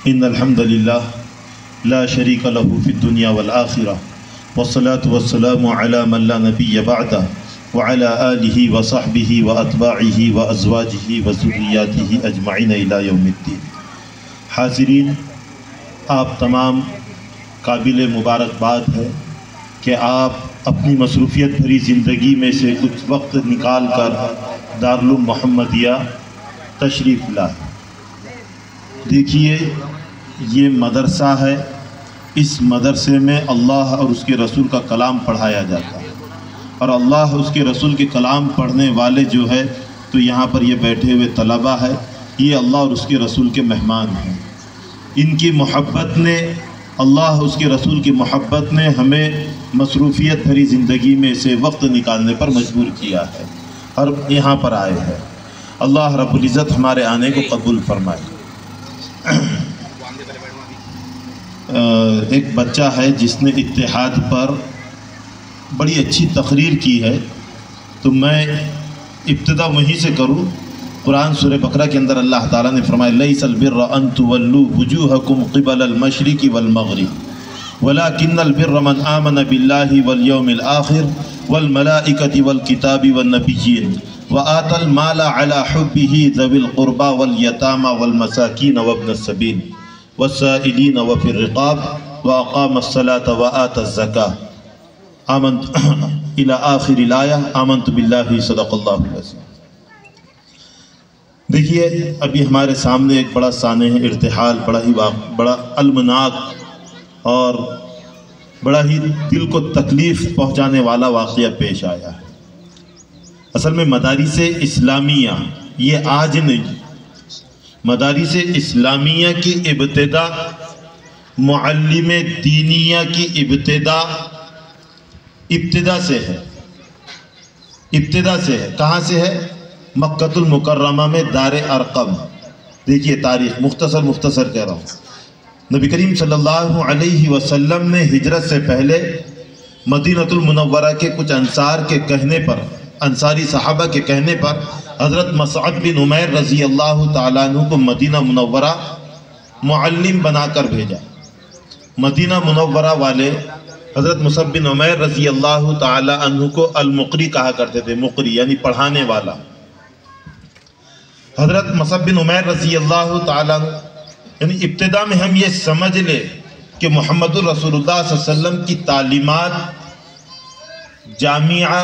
ان الحمد للہ لا شریک لہ فی الدنیا والآخرہ والصلاة والسلام علی من لا نبی بعدہ وعلی آلہ وصحبہ واتباعہ وازواجہ وذریاتہ اجمعین الی یوم الدین۔ حاضرین، آپ تمام قابل مبارکباد ہے کہ آپ اپنی مصروفیت بھری زندگی میں سے کچھ وقت نکال کر دارالعلوم محمدیہ تشریف لائے۔ دیکھیے، یہ مدرسہ ہے، اس مدرسے میں اللہ اور اس کے رسول کا کلام پڑھایا جاتا ہے، اور اللہ اور اس کے رسول کے کلام پڑھنے والے جو ہے تو یہاں پر یہ بیٹھے ہوئے طلبہ ہے، یہ اللہ اور اس کے رسول کے مہمان ہیں۔ ان کی محبت نے، اللہ اور اس کے رسول کی محبت نے ہمیں مصروفیت بھری زندگی میں سے وقت نکالنے پر مجبور کیا ہے اور یہاں پر آئے ہیں۔ اللہ رب العزت ہمارے آنے کو قبول فرمائے۔ ایک بچہ ہے جس نے اتحاد پر بڑی اچھی تقریر کی ہے، تو میں ابتدا وہیں سے کروں۔ قرآن سورہ بقرہ کے اندر اللہ تعالیٰ نے فرمایا لیس البر ان تولوا وجوہکم قبل المشرق والمغرب ولکن البر من آمن باللہ والیوم الآخر والملائکۃ والکتاب والنبیین وآتى المال على حبه ذوي القربى واليتامى والمساكين وابن السبيل والسائلين وفي الرقاب وأقام الصلاة وآتى الزكاة آمنت إلى آخر الآية آمنت بالله صدق الله العظيم۔ دیکھیے، ابھی ہمارے سامنے ایک بڑا سانح ارتحال، بڑا المناک اور بڑا ہی دل کو تکلیف پہنچانے والا واقعہ پیش آیا ہے۔ اصل میں مدارس اسلامیہ یہ آج نہیں، مدارس اسلامیہ کی ابتدا، معلم دینیہ کی ابتدا سے ہے۔ کہاں سے ہے؟ مکۃ المکرمہ میں دار ارقم۔ دیکھیے تاریخ مختصر کہہ رہا ہوں۔ نبی کریم صلی اللہ علیہ وسلم نے ہجرت سے پہلے مدینہ المنورہ کے کچھ انصاری صحابہ کے کہنے پر حضرت مصعب بن عمیر رضی اللہ تعالیٰ عنہ کو مدینہ منورہ معلم بنا کر بھیجا۔ مدینہ منورہ والے حضرت مصعب بن عمیر رضی اللہ تعالیٰ عنہ کو المقری کہا کرتے تھے، مقری یعنی پڑھانے والا۔ حضرت مصعب بن عمیر رضی اللہ تعالیٰ عنہ، یعنی ابتدا میں ہم یہ سمجھ لے کہ محمد الرسول اللہ صلی اللہ علیہ وسلم کی تعلیمات جامعہ،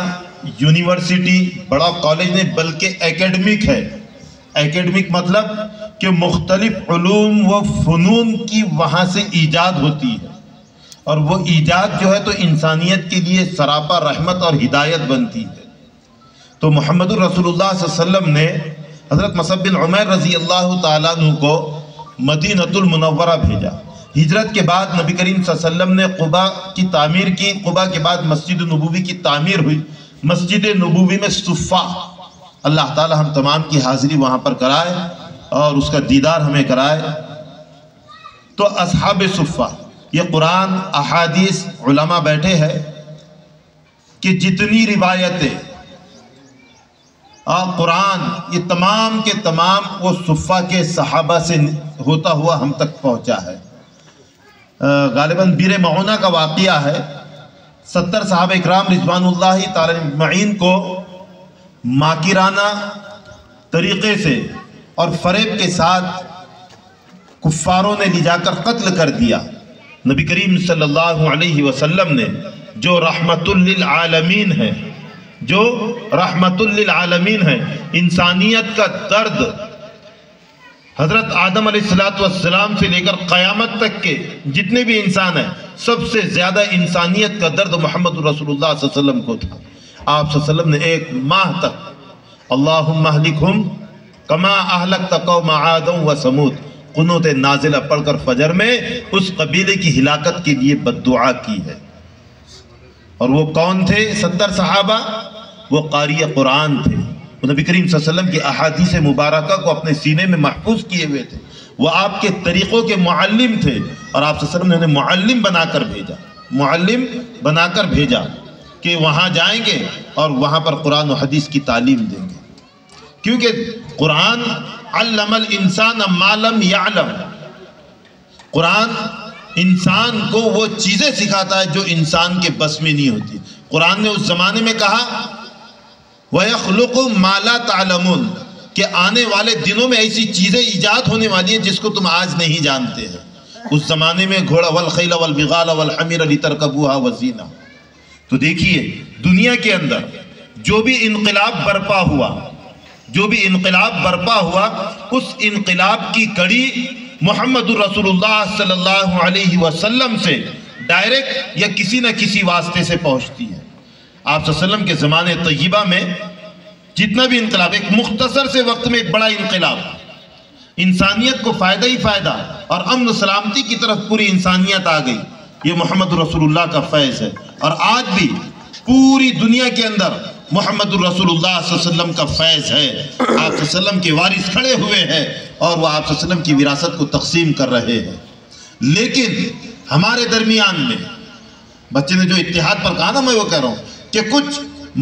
یونیورسٹی، بڑا کالج نہیں بلکہ ایکیڈمک ہے۔ ایکیڈمک مطلب کہ مختلف علوم و فنون کی وہاں سے ایجاد ہوتی ہے، اور وہ ایجاد جو ہے تو انسانیت کے لیے سراپا رحمت اور ہدایت بنتی ہے۔ تو محمد الرسول اللہ صلی اللہ علیہ وسلم نے حضرت مصعب بن عمیر رضی اللہ تعالیٰ عنہ کو مدینہ المنورہ بھیجا۔ ہجرت کے بعد نبی کریم صلی اللہ علیہ وسلم نے قباء کی تعمیر کی، قباء کے بعد مسجد نبوی کی تعمیر ہوئی۔ مسجد نبوی میں صفہ، اللہ تعالیٰ ہم تمام کی حاضری وہاں پر کرائے اور اس کا دیدار ہمیں کرائے۔ تو اصحاب صفہ، یہ قرآن، احادیث، علماء بیٹھے ہیں کہ جتنی روایتیں قرآن، یہ تمام کے تمام وہ صفہ کے صحابہ سے ہوتا ہوا ہم تک پہنچا ہے۔ غالباً بیر معونہ کا واقعہ ہے۔ 70 صحابہ اکرام رضوان اللہ تعالی اجمعین کو ماکرانہ طریقے سے اور فریب کے ساتھ کفاروں نے لے جا کر قتل کر دیا۔ نبی کریم صلی اللہ علیہ وسلم نے جو رحمت للعالمین ہے، جو رحمت للعالمین ہے، انسانیت کا درد حضرت آدم علیہ السلام سے لے کر قیامت تک کے جتنے بھی انسان ہیں، سب سے زیادہ انسانیت کا درد محمد رسول اللہ صلی اللہ علیہ وسلم کو تھا۔ آپ صلی اللہ علیہ وسلم نے 1 ماہ تک اللہم اہلکہم کما اہلکت قوم عاد و ثمود قنوت نازلہ پڑھ کر فجر میں اس قبیلے کی ہلاکت کے لیے بددعا کی ہے۔ اور وہ کون تھے 70 صحابہ؟ وہ قاری قرآن تھے، وہ نبی کریم صلی اللہ علیہ وسلم کی احادیث مبارکہ کو اپنے سینے میں محفوظ کیے ہوئے تھے، وہ آپ کے طریقوں کے معلم تھے، اور آپ صلی اللہ علیہ وسلم نے انہیں معلم بنا کر بھیجا کہ وہاں جائیں گے اور وہاں پر قرآن و حدیث کی تعلیم دیں گے، کیونکہ قرآن علم الانسان ما لم یعلم، قرآن انسان کو وہ چیزیں سکھاتا ہے جو انسان کے بس میں نہیں ہوتی۔ قرآن نے اس زمانے میں کہا وَيَخْلُقُ مَا لَا تَعْلَمُونَ کہ آنے والے دنوں میں ایسی چیزیں ایجاد ہونے والی ہیں جس کو تم آج نہیں جانتے ہیں۔ اس زمانے میں گھوڑا والخیل والبغال والحمیر لترکبوها وزینہ۔ تو دیکھیے دنیا کے اندر جو بھی انقلاب برپا ہوا اس انقلاب کی کڑی محمد الرسول اللہ صلی اللہ علیہ وسلم سے ڈائریکٹ یا کسی نہ کسی واسطے سے پہنچتی ہے۔ آپ صلی اللہ علیہ وسلم کے زمانے طیبہ میں جتنا بھی انقلاب، ایک مختصر سے وقت میں ایک بڑا انقلاب، انسانیت کو فائدہ ہی فائدہ اور امن و سلامتی کی طرف پوری انسانیت آ گئی، یہ محمد الرسول اللہ کا فیض ہے۔ اور آج بھی پوری دنیا کے اندر محمد الرسول اللہ صلی اللہ علیہ وسلم کا فیض ہے۔ آپ صلی اللہ علیہ وسلم کے وارث کھڑے ہوئے ہیں اور وہ آپ صلی اللہ علیہ وسلم کی وراثت کو تقسیم کر رہے ہیں۔ لیکن ہمارے درمیان میں بچے نے جو اتحاد پر کہا نا، میں وہ کہہ رہا ہوں کہ کچھ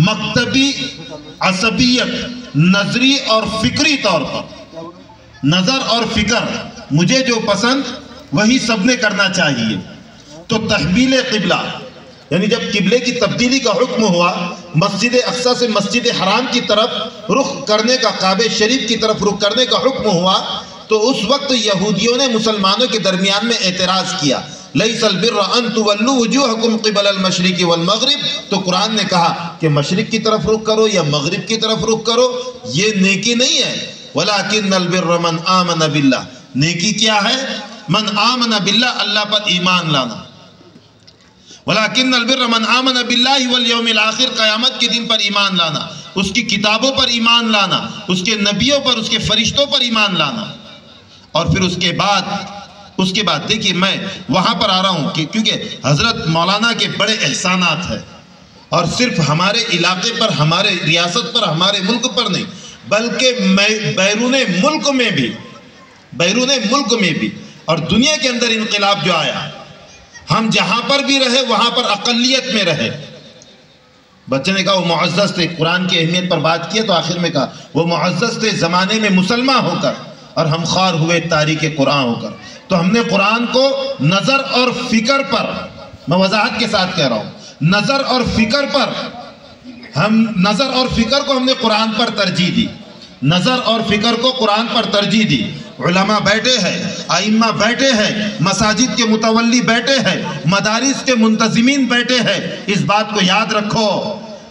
مکتبی عصبیت نظری اور فکری طور پر، نظر اور فکر مجھے جو پسند وہی سب نے کرنا چاہیے۔ تو تحویل قبلہ یعنی جب قبلے کی تبدیلی کا حکم ہوا، مسجد اقصی سے مسجد حرام کی طرف رخ کرنے کا، کعبہ شریف کی طرف رخ کرنے کا حکم ہوا، تو اس وقت یہودیوں نے مسلمانوں کے درمیان میں اعتراض کیا، لیس البر ان تولوا وجوہکم قبل المشرق والمغرب۔ تو قرآن نے کہا کہ مشرق کی طرف رخ کرو یا مغرب کی طرف رخ کرو، یہ نیکی نہیں ہے۔ ولکن البر من آمن باللہ، نیکی کیا ہے؟ من آمن باللہ، اللہ پر ایمان لانا۔ ولیکن البر من آمن باللہ والیوم الآخر، قیامت کے دن پر ایمان لانا، اس کی کتابوں پر ایمان لانا، اس کے نبیوں پر، اس کے فرشتوں پر ایمان لانا۔ اور پھر اس کے بعد دیکھیے میں وہاں پر آ رہا ہوں کہ کیونکہ حضرت مولانا کے بڑے احسانات ہیں، اور صرف ہمارے علاقے پر، ہمارے ریاست پر، ہمارے ملک پر نہیں، بلکہ بیرون ملک میں بھی اور دنیا کے اندر انقلاب جو آیا، ہم جہاں پر بھی رہے وہاں پر اقلیت میں رہے۔ بچے نے کہا وہ معزز تھے، قرآن کی اہمیت پر بات کیا تو آخر میں کہا وہ معزز تھے زمانے میں مسلمان ہو کر، اور ہم خوار ہوئے تاریخ قرآن ہو کر۔ تو ہم نے قرآن کو نظر اور فکر پر، میں وضاحت کے ساتھ کہہ رہا ہوں، نظر اور فکر کو ہم نے قرآن پر ترجیح دی، نظر اور فکر کو قرآن پر ترجیح دی۔ علماء بیٹھے ہیں، ائمہ بیٹھے ہیں، مساجد کے متولی بیٹھے ہیں، مدارس کے منتظمین بیٹھے ہیں۔ اس بات کو یاد رکھو،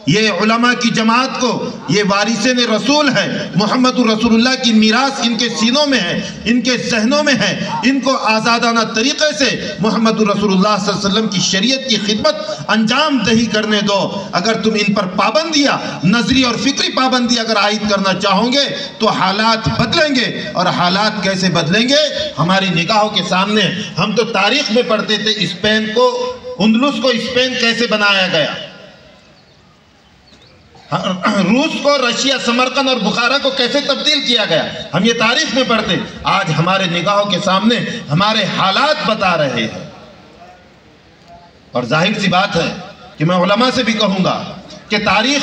یہ علماء کی جماعت کو، یہ وارثین رسول ہے، محمد الرسول اللہ کی میراث ان کے سینوں میں ہے، ان کے ذہنوں میں ہے۔ ان کو آزادانہ طریقے سے محمد الرسول اللہ صلی اللہ علیہ وسلم کی شریعت کی خدمت انجام دہی کرنے دو۔ اگر تم ان پر پابندیاں، نظری اور فکری پابندی اگر عائد کرنا چاہو گے تو حالات بدلیں گے، اور حالات کیسے بدلیں گے ہماری نگاہوں کے سامنے۔ ہم تو تاریخ میں پڑھتے تھے اسپین کو، اندلس کو اسپین کیسے بنایا گیا، روس کو رشیا، سمرقند اور بخارا کو کیسے تبدیل کیا گیا، ہم یہ تاریخ میں پڑھتے۔ آج ہمارے نگاہوں کے سامنے ہمارے حالات بتا رہے ہیں، اور ظاہر سی بات ہے کہ میں علماء سے بھی کہوں گا کہ تاریخ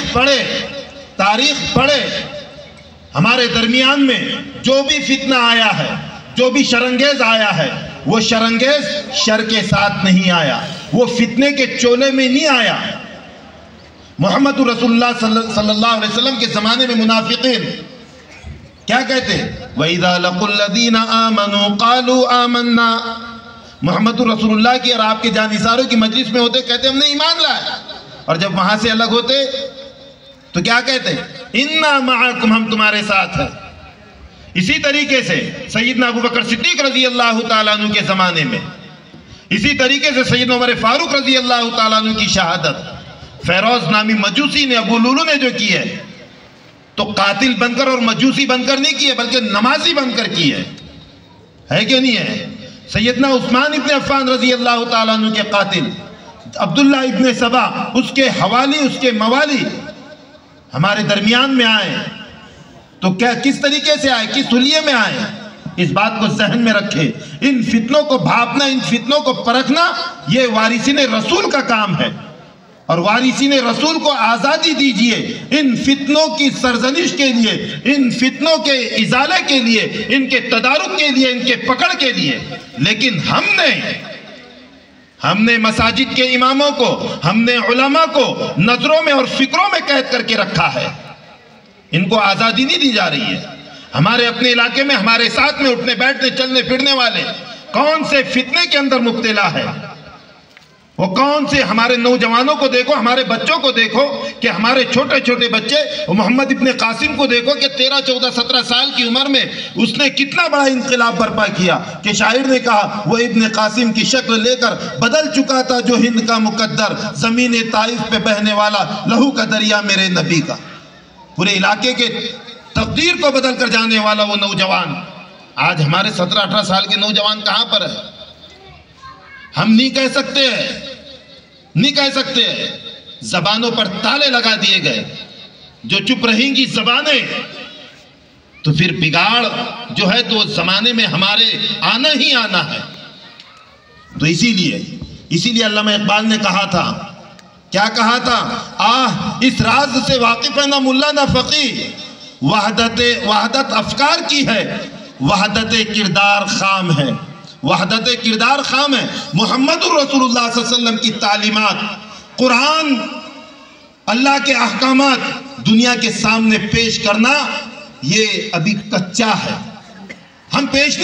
پڑھے۔ ہمارے درمیان میں جو بھی فتنہ آیا ہے، جو بھی شرانگیز آیا ہے، وہ شرانگیز شر کے ساتھ نہیں آیا، وہ فتنے کے چولے میں نہیں آیا۔ محمد رسول اللہ صلی اللہ علیہ وسلم کے زمانے میں منافقین کیا کہتے؟ وَإِذَا لَقُوا الَّذِينَ آمَنُوا قَالُوا آمَنَّا۔ محمد رسول اللہ کی اور آپ کے جانثاروں کی مجلس میں ہوتے کہتے ہم نے ایمان لائے، اور جب وہاں سے الگ ہوتے تو کیا کہتے؟ اِنَّا مَعَكُمْ، ہم تمہارے ساتھ ہیں۔ اسی طریقے سے سیدنا ابو بکر صدیق رضی اللہ تعالیٰ عنہ کے زمانے میں، اسی طریقے سے سیدنا عمر فاروق رضی اللہ تعالیٰ عنہ کی شہادت فیروز نامی مجوسی نے، ابو لولو نے جو کی ہے، تو قاتل بن کر اور مجوسی بن کر نہیں کی ہے بلکہ نمازی بن کر کی ہے کہ نہیں ہے؟ سیدنا عثمان ابن عفان رضی اللہ تعالیٰ عنہ کے قاتل عبداللہ ابن سبا، اس کے حوالی، اس کے موالی ہمارے درمیان میں آئے، تو کیا کس طریقے سے آئے، کس حلیے میں آئے؟ اس بات کو ذہن میں رکھے۔ ان فتنوں کو بھاپنا، ان فتنوں کو پرکھنا، یہ وارثین رسول کا کام ہے، اور وارثین رسول کو آزادی دیجئے ان فتنوں کی سرزنش کے لیے، ان فتنوں کے ازالے کے لیے، ان کے تدارک کے لیے، ان کے پکڑ کے لیے۔ لیکن ہم نے مساجد کے اماموں کو، ہم نے علماء کو نظروں میں اور فکروں میں قید کر کے رکھا ہے۔ ان کو آزادی نہیں دی جا رہی ہے۔ ہمارے اپنے علاقے میں ہمارے ساتھ میں اٹھنے بیٹھنے چلنے پھرنے والے کون سے فتنے کے اندر مبتلا ہے؟ وہ کون سے؟ ہمارے نوجوانوں کو دیکھو، ہمارے بچوں کو دیکھو کہ ہمارے چھوٹے چھوٹے بچے، محمد ابن قاسم کو دیکھو کہ 13 14 17 سال کی عمر میں اس نے کتنا بڑا انقلاب برپا کیا کہ شاعر نے کہا وہ ابن قاسم کی شکل لے کر بدل چکا تھا جو ہند کا مقدر، زمین طائف پہ بہنے والا لہو کا دریا میرے نبی کا۔ پورے علاقے کے تقدیر کو بدل کر جانے والا وہ نوجوان آج ہمارے 17 18 سال کے نوجوان کہاں پر ہے؟ ہم نہیں کہہ سکتے زبانوں پر تالے لگا دیے گئے۔ جو چپ رہیں گی زبانیں تو پھر بگاڑ جو ہے تو زمانے میں ہمارے آنا ہی آنا ہے۔ تو اسی لیے علامہ اقبال نے کہا تھا، کیا کہا تھا؟ اس راز سے واقف ہے نہ ملا نہ فقیہ، وحدت افکار کی ہے، وحدت کردار خام ہے۔ وحدت کردار خام ہے۔ محمد الرسول اللہ صلی اللہ علیہ وسلم کی تعلیمات، قرآن، اللہ کے احکامات دنیا کے سامنے پیش کرنا یہ ابھی کچا ہے۔ ہم پیش